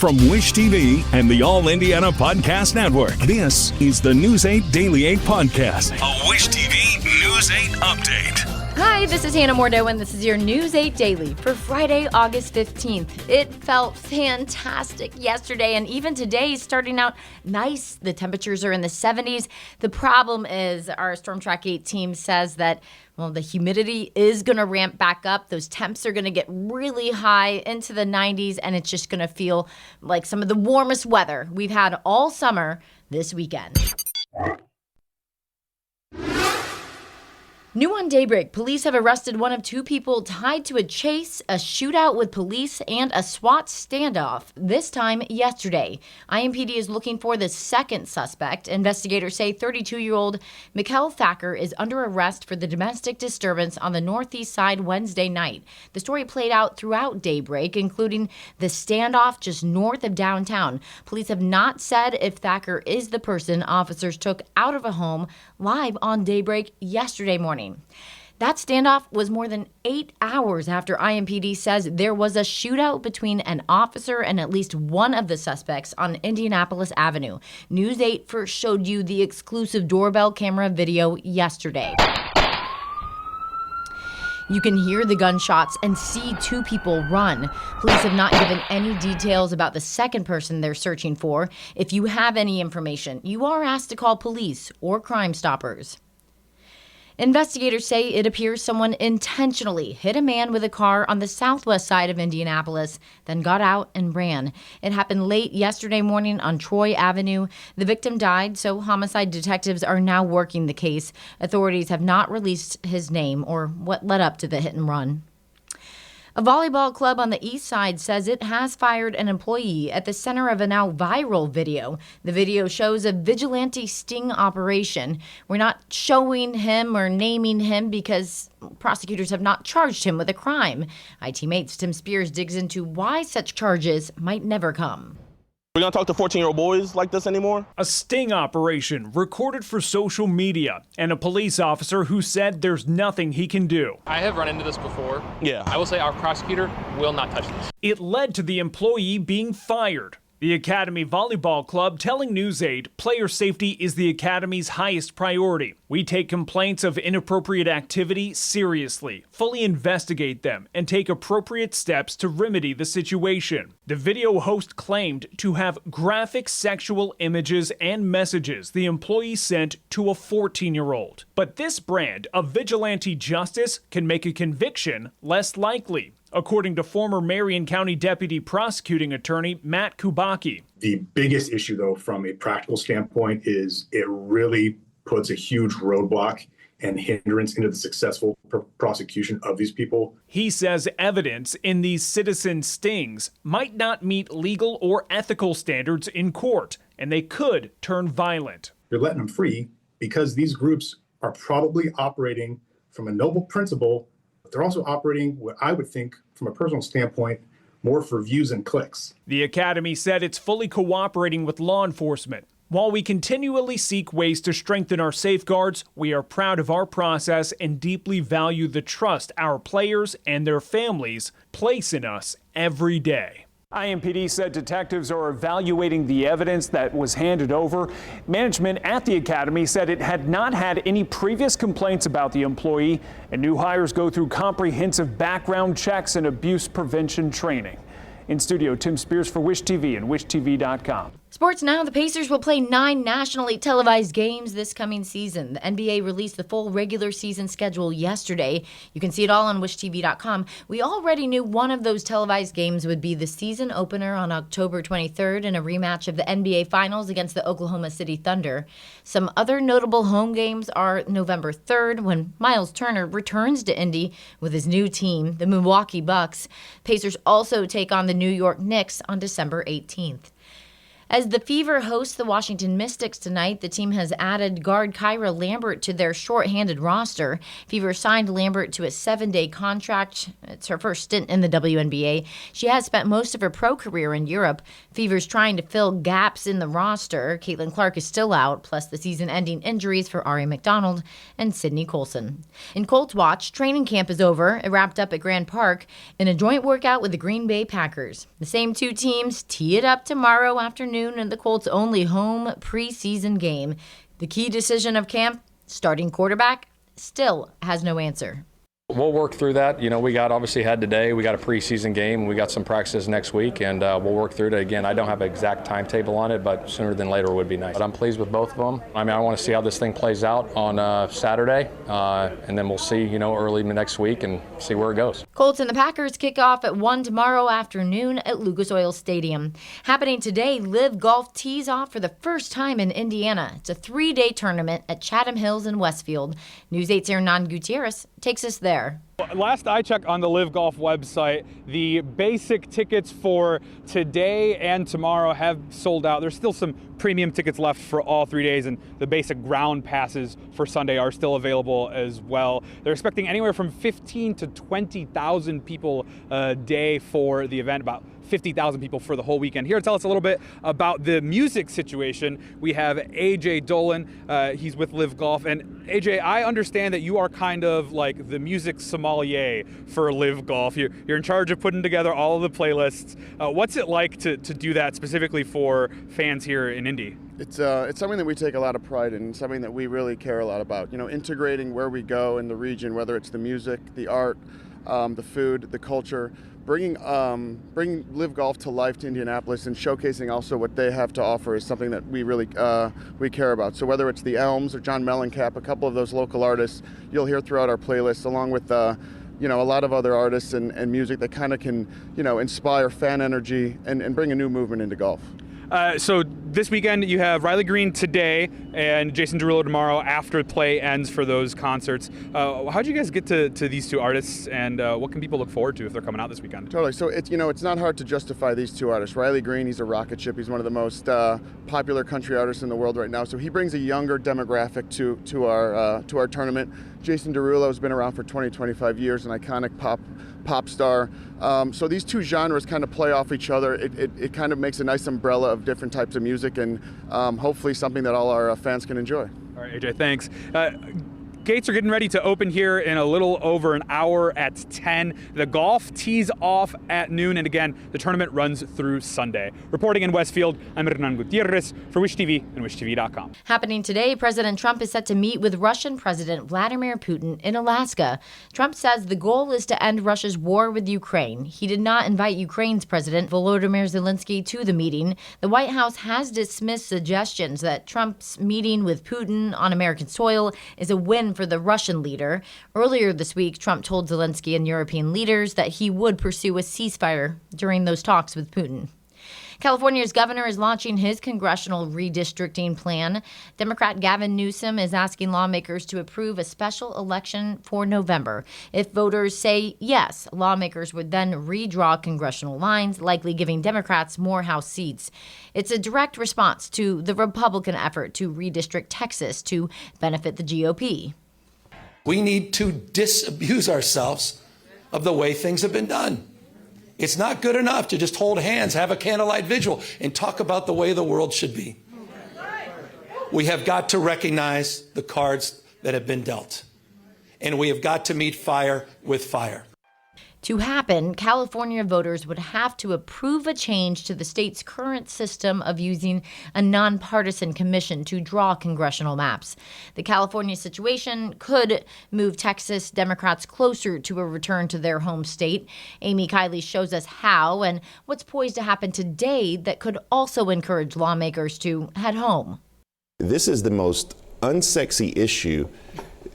From Wish TV and the All Indiana Podcast Network, this is the News 8 Daily 8 Podcast, a Wish TV News 8 update. Hi, this is Hannah Mordeau, and this is your News 8 Daily for Friday, August 15th. It felt fantastic yesterday, and even today is starting out nice. The temperatures are in the 70s. The problem is our Storm Track 8 team says that, well, the humidity is going to ramp back up. Those temps are going to get really high into the 90s, and it's just going to feel like some of the warmest weather we've had all summer this weekend. New on Daybreak, police have arrested one of two people tied to a chase, a shootout with police, and a SWAT standoff, this time yesterday. IMPD is looking for the second suspect. Investigators say 32-year-old Mikkel Thacker is under arrest for the domestic disturbance on the northeast side Wednesday night. The story played out throughout Daybreak, including the standoff just north of downtown. Police have not said if Thacker is the person officers took out of a home. Live on Daybreak yesterday morning. That standoff was more than 8 hours after IMPD says there was a shootout between an officer and at least one of the suspects on Indianapolis Avenue. News 8 first showed you the exclusive doorbell camera video yesterday. You can hear the gunshots and see two people run. Police have not given any details about the second person they're searching for. If you have any information, you are asked to call police or Crime Stoppers. Investigators say it appears someone intentionally hit a man with a car on the southwest side of Indianapolis, then got out and ran. It happened late yesterday morning on Troy Avenue. The victim died, so homicide detectives are now working the case. Authorities have not released his name or what led up to the hit and run. A volleyball club on the east side says it has fired an employee at the center of a now viral video. The video shows a vigilante sting operation. We're not showing him or naming him because prosecutors have not charged him with a crime. IT-Mate's Tim Spears digs into why such charges might never come. We're going to talk to 14-year-old boys like this anymore? A sting operation recorded for social media and a police officer who said there's nothing he can do. I have run into this before. Yeah. I will say our prosecutor will not touch this. It led to the employee being fired. The Academy Volleyball Club telling News 8 player safety is the Academy's highest priority. We take complaints of inappropriate activity seriously, fully investigate them, and take appropriate steps to remedy the situation. The video host claimed to have graphic sexual images and messages the employee sent to a 14-year-old. But this brand of vigilante justice can make a conviction less likely, according to former Marion County Deputy Prosecuting Attorney Matt Kubacki. The biggest issue, though, from a practical standpoint, is it really puts a huge roadblock and hindrance into the successful prosecution of these people. He says evidence in these citizen stings might not meet legal or ethical standards in court, and they could turn violent. You're letting them free because these groups are probably operating from a noble principle. They're also operating what I would think, from a personal standpoint, more for views and clicks. The Academy said it's fully cooperating with law enforcement. While we continually seek ways to strengthen our safeguards, we are proud of our process and deeply value the trust our players and their families place in us every day. IMPD said detectives are evaluating the evidence that was handed over. Management at the Academy said it had not had any previous complaints about the employee, and new hires go through comprehensive background checks and abuse prevention training. In studio, Tim Spears for Wish TV and WishTV.com. Sports now, the Pacers will play 9 nationally televised games this coming season. The NBA released the full regular season schedule yesterday. You can see it all on WishTV.com. We already knew one of those televised games would be the season opener on October 23rd in a rematch of the NBA Finals against the Oklahoma City Thunder. Some other notable home games are November 3rd when Miles Turner returns to Indy with his new team, the Milwaukee Bucks. Pacers also take on the New York Knicks on December 18th. As the Fever hosts the Washington Mystics tonight, the team has added guard Kyra Lambert to their shorthanded roster. Fever signed Lambert to a 7-day contract. It's her first stint in the WNBA. She has spent most of her pro career in Europe. Fever's trying to fill gaps in the roster. Caitlin Clark is still out, plus the season-ending injuries for Ari McDonald and Sydney Colson. In Colts watch, training camp is over. It wrapped up at Grand Park in a joint workout with the Green Bay Packers. The same two teams tee it up tomorrow afternoon in the Colts' only home preseason game. The key decision of camp, starting quarterback, still has no answer. We'll work through that. You know, we obviously had today, we got a preseason game, we got some practices next week, and we'll work through it. Again, I don't have an exact timetable on it, but sooner than later would be nice. But I'm pleased with both of them. I mean, I want to see how this thing plays out on Saturday, and then we'll see, early next week and see where it goes. Colts and the Packers kick off at 1 tomorrow afternoon at Lucas Oil Stadium. Happening today, LIV Golf tees off for the first time in Indiana. It's a 3-day tournament at Chatham Hills in Westfield. News 8's Hernan Gutierrez takes us there. Last I checked on the LIV Golf website, the basic tickets for today and tomorrow have sold out. There's still some premium tickets left for all 3 days, and the basic ground passes for Sunday are still available as well. They're expecting anywhere from 15 to 20,000 people a day for the event, about 50,000 people for the whole weekend. Here to tell us a little bit about the music situation, we have AJ Dolan. He's with LIV Golf. And AJ, I understand that you are kind of like the music sommelier for LIV Golf. You're in charge of putting together all of the playlists. What's it like to do that specifically for fans here in Indy? It's something that we take a lot of pride in, something that we really care a lot about. Integrating where we go in the region, whether it's the music, the art, the food, the culture, bringing LIV Golf to life to Indianapolis and showcasing also what they have to offer is something that we really we care about. So whether it's the Elms or John Mellencamp, a couple of those local artists you'll hear throughout our playlist, along with a lot of other artists and music that kind of can inspire fan energy and bring a new movement into golf. So this weekend you have Riley Green today and Jason Derulo tomorrow after play ends for those concerts. How'd you guys get to these two artists, and what can people look forward to if they're coming out this weekend? Totally. So it's not hard to justify these two artists. Riley Green, he's a rocket ship. He's one of the most popular country artists in the world right now. So he brings a younger demographic to our tournament. Jason Derulo has been around for 25 years, an iconic pop star. So these two genres kind of play off each other. It kind of makes a nice umbrella of different types of music, and hopefully something that all our fans can enjoy. All right, AJ, thanks. Gates are getting ready to open here in a little over an hour at 10. The golf tees off at noon, and again, the tournament runs through Sunday. Reporting in Westfield, I'm Hernan Gutierrez for Wish TV and WishTV.com. Happening today, President Trump is set to meet with Russian President Vladimir Putin in Alaska. Trump says the goal is to end Russia's war with Ukraine. He did not invite Ukraine's President Volodymyr Zelensky to the meeting. The White House has dismissed suggestions that Trump's meeting with Putin on American soil is a win for the Russian leader. Earlier this week, Trump told Zelensky and European leaders that he would pursue a ceasefire during those talks with Putin. California's governor is launching his congressional redistricting plan. Democrat Gavin Newsom is asking lawmakers to approve a special election for November. If voters say yes, lawmakers would then redraw congressional lines, likely giving Democrats more House seats. It's a direct response to the Republican effort to redistrict Texas to benefit the GOP. We need to disabuse ourselves of the way things have been done. It's not good enough to just hold hands, have a candlelight vigil, and talk about the way the world should be. We have got to recognize the cards that have been dealt, and we have got to meet fire with fire. To happen, California voters would have to approve a change to the state's current system of using a nonpartisan commission to draw congressional maps. The California situation could move Texas Democrats closer to a return to their home state. Amy Kiley shows us how and what's poised to happen today that could also encourage lawmakers to head home. This is the most unsexy issue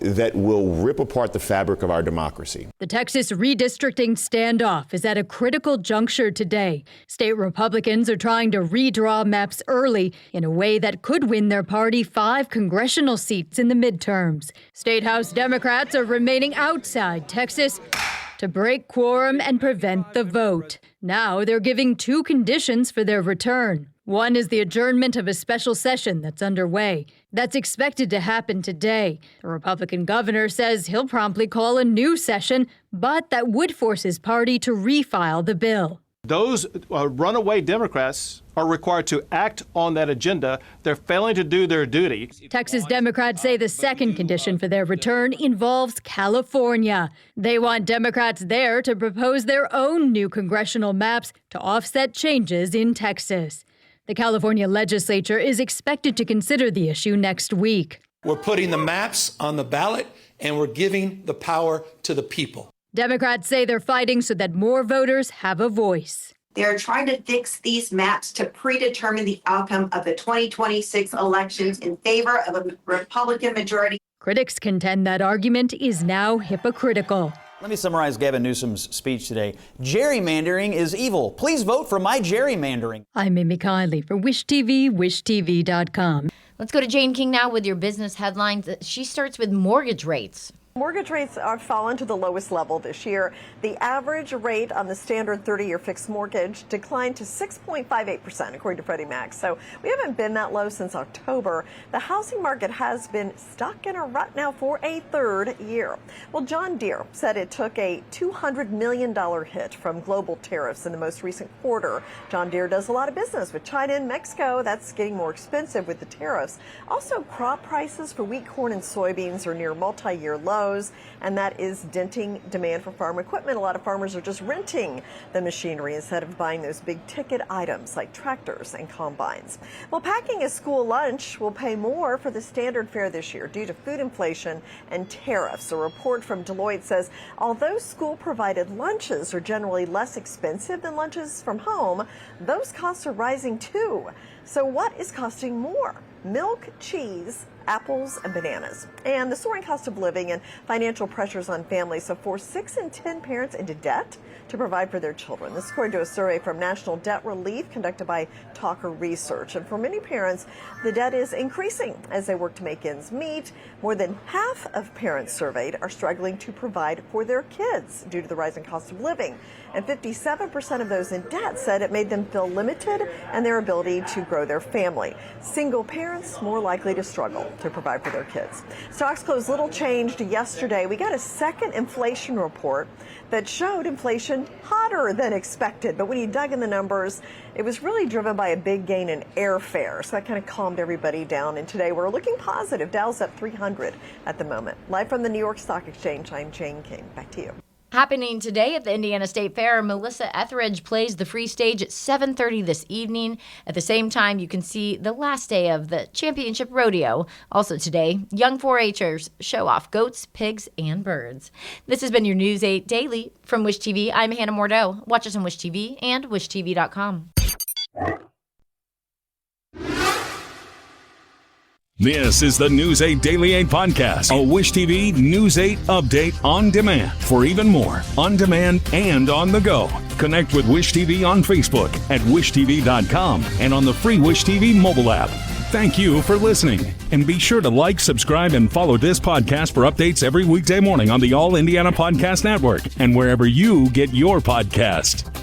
that will rip apart the fabric of our democracy. The Texas redistricting standoff is at a critical juncture today. State Republicans are trying to redraw maps early in a way that could win their party 5 congressional seats in the midterms. State House Democrats are remaining outside Texas to break quorum and prevent the vote. Now they're giving 2 conditions for their return. One is the adjournment of a special session that's underway. That's expected to happen today. The Republican governor says he'll promptly call a new session, but that would force his party to refile the bill. Those runaway Democrats are required to act on that agenda. They're failing to do their duty. Texas Democrats say the second condition for their return involves California. They want Democrats there to propose their own new congressional maps to offset changes in Texas. The California legislature is expected to consider the issue next week. We're putting the maps on the ballot, and we're giving the power to the people. Democrats say they're fighting so that more voters have a voice. They're trying to fix these maps to predetermine the outcome of the 2026 elections in favor of a Republican majority. Critics contend that argument is now hypocritical. Let me summarize Gavin Newsom's speech today. Gerrymandering is evil. Please vote for my gerrymandering. I'm Amy Kiley for Wish TV, wishtv.com. Let's go to Jane King now with your business headlines. She starts with mortgage rates. Mortgage rates are fallen to the lowest level this year. The average rate on the standard 30-year fixed mortgage declined to 6.58%, according to Freddie Mac. So we haven't been that low since October. The housing market has been stuck in a rut now for a third year. Well, John Deere said it took a $200 million hit from global tariffs in the most recent quarter. John Deere does a lot of business with China and Mexico. That's getting more expensive with the tariffs. Also, crop prices for wheat, corn, and soybeans are near multi-year lows, and that is denting demand for farm equipment. A lot of farmers are just renting the machinery instead of buying those big ticket items like tractors and combines. Well, packing a school lunch will pay more for the standard fare this year due to food inflation and tariffs. A report from Deloitte says although school-provided lunches are generally less expensive than lunches from home, those costs are rising too. So what is costing more? Milk, cheese, apples, and bananas. And the soaring cost of living and financial pressures on families have forced 6 in 10 parents into debt to provide for their children. This according to a survey from National Debt Relief conducted by Talker Research. And for many parents, the debt is increasing as they work to make ends meet. More than half of parents surveyed are struggling to provide for their kids due to the rising cost of living. And 57% of those in debt said it made them feel limited in their ability to grow their family. Single parents more likely to struggle to provide for their kids. Stocks closed little changed yesterday. We got a second inflation report that showed inflation hotter than expected. But when you dug in the numbers, it was really driven by a big gain in airfare. So that kind of calmed everybody down. And today we're looking positive. Dow's up 300 at the moment. Live from the New York Stock Exchange, I'm Jane King. Back to you. Happening today at the Indiana State Fair, Melissa Etheridge plays the free stage at 7:30 this evening. At the same time, you can see the last day of the championship rodeo. Also today, young 4-Hers show off goats, pigs, and birds. This has been your News 8 Daily from Wish TV. I'm Hannah Mordeau. Watch us on Wish TV and wishtv.com. This is the News 8 Daily 8 podcast, a Wish TV News 8 update on demand. For even more, on demand and on the go. Connect with Wish TV on Facebook at wishtv.com and on the free Wish TV mobile app. Thank you for listening. And be sure to like, subscribe, and follow this podcast for updates every weekday morning on the All Indiana Podcast Network and wherever you get your podcast.